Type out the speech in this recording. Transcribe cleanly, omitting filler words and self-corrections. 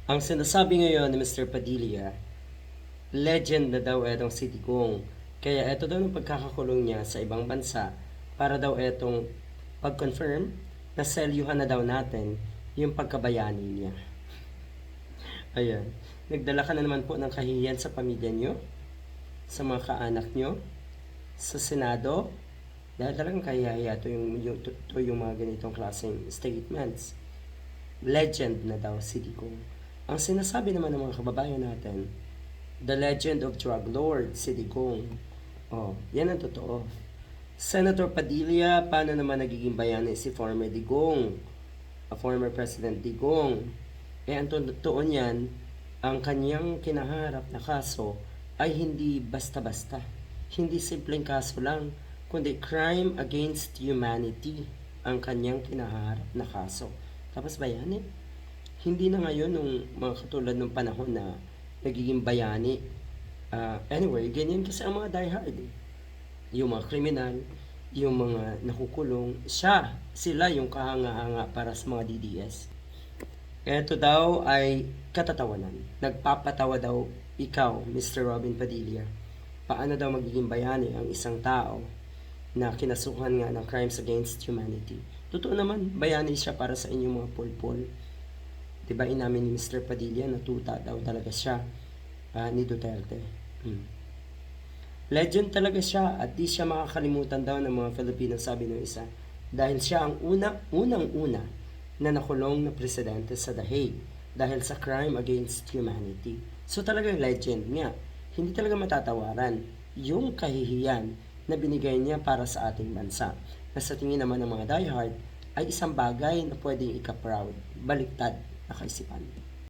Ang sinasabi ngayon ni Mr. Padilla, legend na daw etong si Digong. Kaya eto daw ng pagkakakulong niya sa ibang bansa para daw etong pag-confirm na selyuhan na daw natin yung pagkabayani niya. Ayan. Nagdala ka na naman po ng kahihiyan sa pamilya niyo, sa mga kaanak niyo, sa Senado. Dahil talagang kahihiya yung mga ganitong klaseng statements. Legend na daw si Digong. Ang sinasabi naman ng mga kababayan natin, the legend of drug lord si Digong. Oh, yan ang totoo. Senator Padilla, paano naman nagiging bayani si former Digong? Former President Digong. Ang totoo niyan, ang kanyang kinaharap na kaso ay hindi basta-basta. Hindi simpleng kaso lang, kundi crime against humanity ang kanyang kinaharap na kaso. Tapos bayani, hindi na ngayon nung mga katulad ng panahon na nagiging bayani. Anyway, ganyan kasi ang mga diehard eh. Yung mga kriminal, yung mga nakukulong, sila yung kahanga-hanga para sa mga DDS. Ito daw ay katatawanan. Nagpapatawa daw ikaw, Mr. Robin Padilla. Paano daw magiging bayani ang isang tao na kinasuhan nga ng crimes against humanity? Totoo naman, bayani siya para sa inyong mga pulpol. Diba inamin ni Mr. Padilla na tuta daw talaga siya ni Duterte. Legend talaga siya at di siya makakalimutan daw ng mga Filipino, sabi ng isa. Dahil siya ang unang-una na nakulong na presidente sa The Hague dahil sa crime against humanity. So talagang legend nga. Hindi talaga matatawaran yung kahihiyan na binigay niya para sa ating bansa. Na sa tingin naman ng mga diehard ay isang bagay na pwedeng ika-proud. Baliktad na kaisipan.